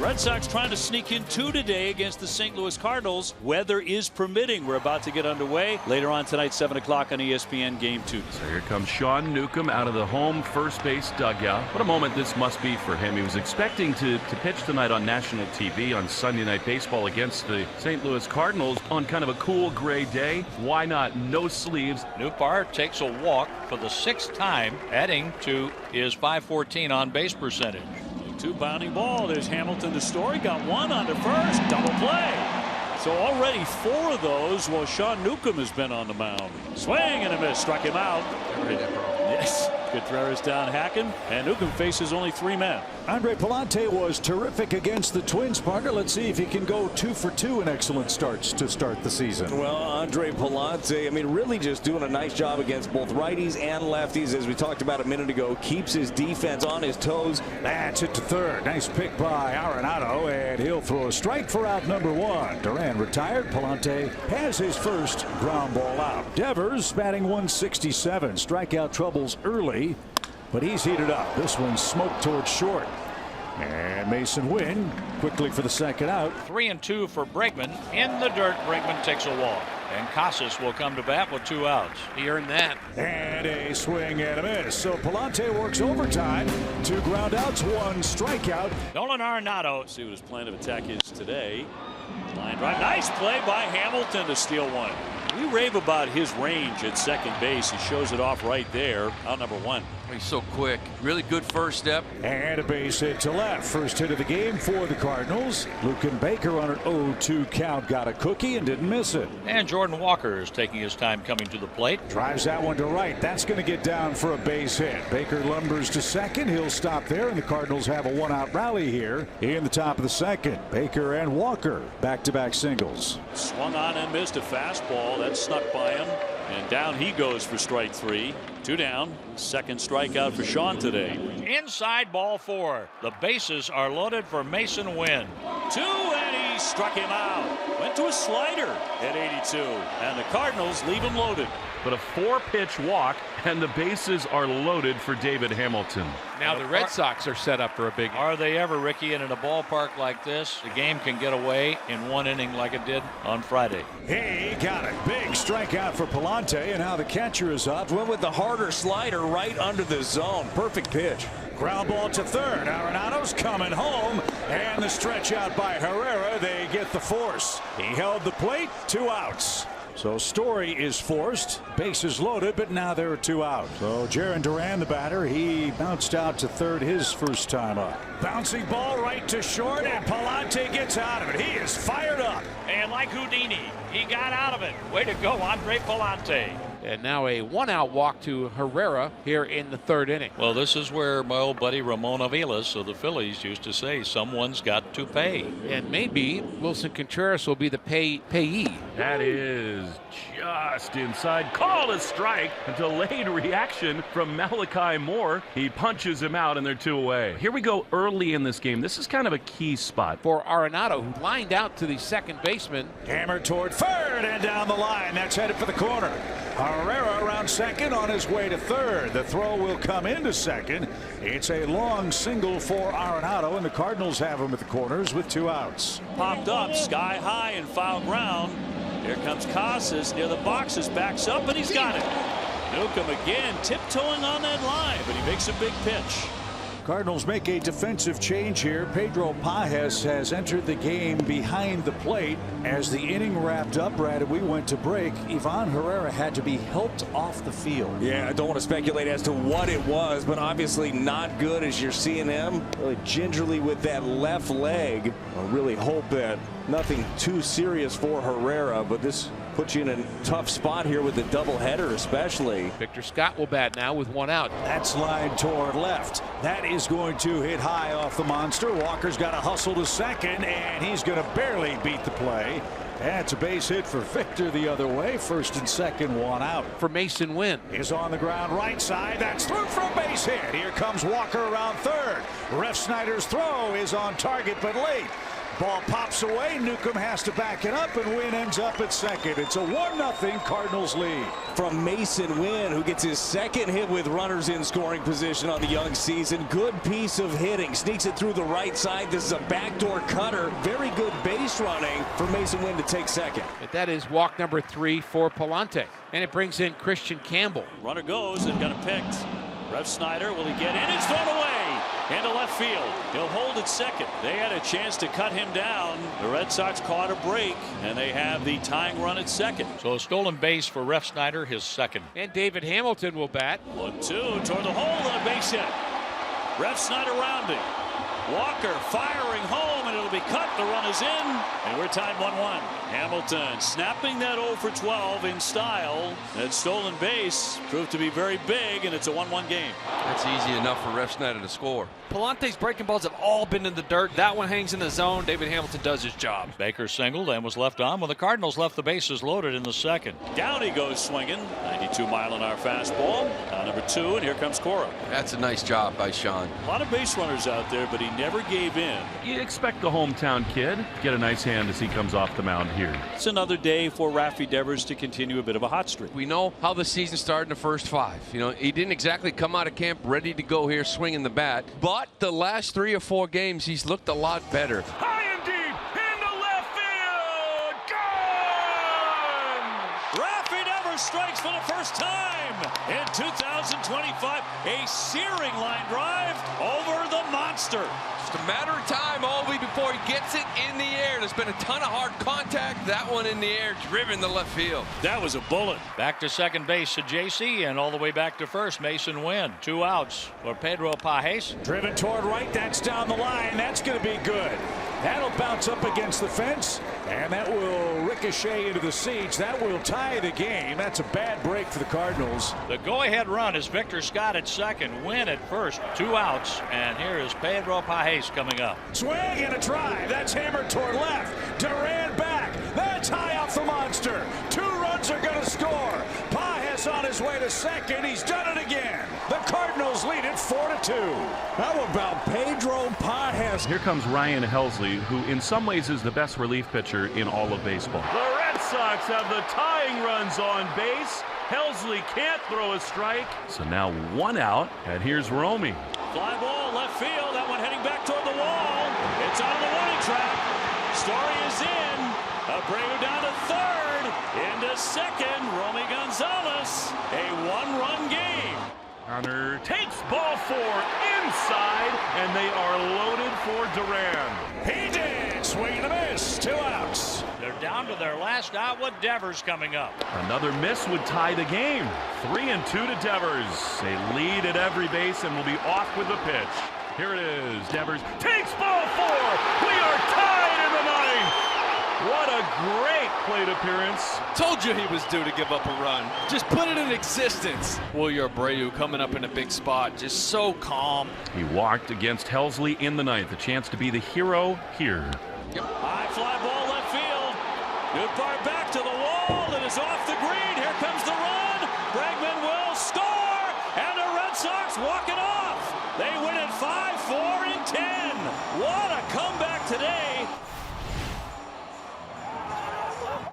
Red Sox trying to sneak in 2 today against the St. Louis Cardinals. Weather is permitting. We're about to get underway later on tonight, 7 o'clock on ESPN Game 2. So here comes Sean Newcomb out of the home first base dugout. What a moment this must be for him. He was expecting to pitch tonight on national TV on Sunday Night Baseball against the St. Louis Cardinals on kind of a cool gray day. Why not? No sleeves. Newpart takes a walk for the 6th time, adding to his .514 on base percentage. 2 bounding ball. There's Hamilton to Story. Got 1 on the first. Double play. So already 4 of those while Sean Newcomb has been on the mound. Swing and a miss. Struck him out. Yes. Contreras down hacking, and Newcomb faces only 3 men. Andre Pallante was terrific against the Twins, partner. Let's see if he can go 2 for 2 in excellent starts to start the season. Well, Andre Pallante, I mean, really just doing a nice job against both righties and lefties, as we talked about a minute ago. Keeps his defense on his toes. That's it to third. Nice pick by Arenado, and he'll throw a strike for out number 1. Duran retired. Pallante has his first ground ball out. Devers batting .167. Strikeout troubles early, but he's heated up. This one's smoked towards short. And Mason Wynn quickly for the second out. 3-2 for Bregman. In the dirt, Bregman takes a walk. And Casas will come to bat with 2 outs. He earned that. And a swing and a miss. So Pallante works overtime. 2 ground outs, 1 strikeout. Nolan Arenado. See what his plan of attack is today. Line drive. Nice play by Hamilton to steal 1. We rave about his range at second base. He shows it off right there. Out number 1. He's so quick. Really good first step. And a base hit to left. First hit of the game for the Cardinals. Lucan Baker on an 0-2 count got a cookie and didn't miss it. And Jordan Walker is taking his time coming to the plate. Drives that one to right. That's going to get down for a base hit. Baker lumbers to second. He'll stop there, and the Cardinals have a 1-out rally here in the top of the second. Baker and Walker back-to-back singles. Swung on and missed a fastball. That snuck by him. And down he goes for strike 3. 2 down. Second strikeout for Sean today. Inside ball 4. The bases are loaded for Mason Wynn. 2, and he struck him out. Went to a slider at 82. And the Cardinals leave him loaded. But a 4-pitch walk, and the bases are loaded for David Hamilton. Now the Red Sox are set up for a big. Are they ever, Ricky? And in a ballpark like this, the game can get away in 1 inning like it did on Friday. He got it. Big strikeout for Pallante, and now the catcher is up. Went with the harder slider right under the zone. Perfect pitch. Ground ball to third. Arenado's coming home, and the stretch out by Herrera. They get the force. He held the plate. 2 outs. So Story is forced. Bases loaded, but now there are 2 out. So Jarren Duran, the batter, he bounced out to third his first time up. Bouncing ball right to short, and Pallante gets out of it. He is fired up. And like Houdini, he got out of it. Way to go, Andre Pallante. And now a 1-out walk to Herrera here in the 3rd inning. Well, this is where my old buddy Ramon Aviles of the Phillies used to say, someone's got to pay. And maybe Wilson Contreras will be the payee. That is just inside. Called a strike. A delayed reaction from Malachi Moore. He punches him out, and they're 2 away. Here we go early in this game. This is kind of a key spot For Arenado, who lined out to the second baseman. Hammer toward third and down the line. That's headed for the corner. Herrera around second on his way to third. The throw will come into second. It's a long single for Arenado, and the Cardinals have him at the corners with 2 outs. Popped up sky high in foul ground. Here comes Casas near the boxes. Backs up, and he's got it. Newcomb again tiptoeing on that line, but he makes a big pitch. Cardinals make a defensive change here. Pedro Pajes has entered the game behind the plate. As the inning wrapped up, Brad, and we went to break, Ivan Herrera had to be helped off the field. Yeah, I don't want to speculate as to what it was, but obviously not good as you're seeing him really gingerly with that left leg. I really hope that nothing too serious for Herrera, but this puts you in a tough spot here with the doubleheader especially. Victor Scott will bat now with 1 out. That's lined toward left. That is going to hit high off the monster. Walker's got to hustle to second, and he's going to barely beat the play. That's a base hit for Victor the other way. First and second, 1 out. For Mason Wynn. Is on the ground right side. That's through for a base hit. Here comes Walker around third. Ref Snyder's throw is on target but late. Ball pops away. Newcomb has to back it up, and Wynn ends up at second. It's a 1-0 Cardinals lead. From Mason Wynn, who gets his second hit with runners in scoring position on the young season. Good piece of hitting. Sneaks it through the right side. This is a backdoor cutter. Very good base running for Mason Wynn to take second. But that is walk number 3 for Palante. And it brings in Christian Campbell. Runner goes and got it picked. Rev Snyder, will he get in? It's thrown away into left field. He'll hold at second. They had a chance to cut him down. The Red Sox caught a break, and they have the tying run at second. So a stolen base for Rev Snyder, his second. And David Hamilton will bat. 1-2 toward the hole and a base hit. Rev Snyder rounding. Walker firing home, and it'll be cut. The run is in, and we're tied 1-1. Hamilton snapping that 0 for 12 in style. That stolen base proved to be very big, and it's a 1-1 game. That's easy enough for Rev Snyder to score. Palante's breaking balls have all been in the dirt. That one hangs in the zone. David Hamilton does his job. Baker singled and was left on when the Cardinals left the bases loaded in the second. Downey goes swinging. 92-mile-an-hour fastball. Now number 2, and here comes Cora. That's a nice job by Sean. A lot of base runners out there, but he never gave in. You expect the hometown kid to get a nice hand as he comes off the mound here. It's another day for Raffy Devers to continue a bit of a hot streak. We know how the season started in the first 5. You know, he didn't exactly come out of camp ready to go here swinging the bat, but the last 3 or 4 games he's looked a lot better. High and deep into left field. Gone! Raffy Devers strikes for the first time in 2025. A searing line drive over the monster. Just a matter of time all week before he gets it in the air. There's been a ton of hard contact. That one in the air, driven to left field. That was a bullet. Back to second base to JC, and all the way back to first, Mason Wynn. 2 outs for Pedro Pajes. Driven toward right. That's down the line. That's going to be good. That'll bounce up against the fence, and that will ricochet into the seats. That will tie the game. That's a bad break for the Cardinals. The go-ahead run is Victor Scott at second, Wynn at first. 2 outs, and here is Pedro Pajes coming up. Swing and a drive. That's hammered toward left. Duran back. That's high off the monster. 2 runs are going to score. Pajes on his way to second. He's done it again. The Cardinals lead it 4-2. How about Pedro Pajes? Here comes Ryan Helsley, who in some ways is the best relief pitcher in all of baseball. The Red Sox have the tying runs on base. Helsley can't throw a strike. So now 1 out, and here's Romy. Fly ball left field. That one heading back toward the wall. It's on the warning track. Story is in. Abreu down to third. Into second. Romy Gonzalez. A 1-run game. Hunter takes ball 4 inside, and they are loaded for Duran. He did. Swing and a miss. 2 outs. They're down to their last out with Devers coming up. Another miss would tie the game. 3-2 to Devers. They lead at every base and will be off with the pitch. Here it is. Devers Takes ball 4. We are tied in the 9th. What a great plate appearance. Told you he was due to give up a run. Just put it in existence. Wilyer Abreu coming up in a big spot. Just so calm. He walked against Helsley in the 9th. A chance to be the hero here. High fly ball left field. Goodbar back to the wall. It is off the green. Here comes the run. Bregman will score. And the Red Sox walking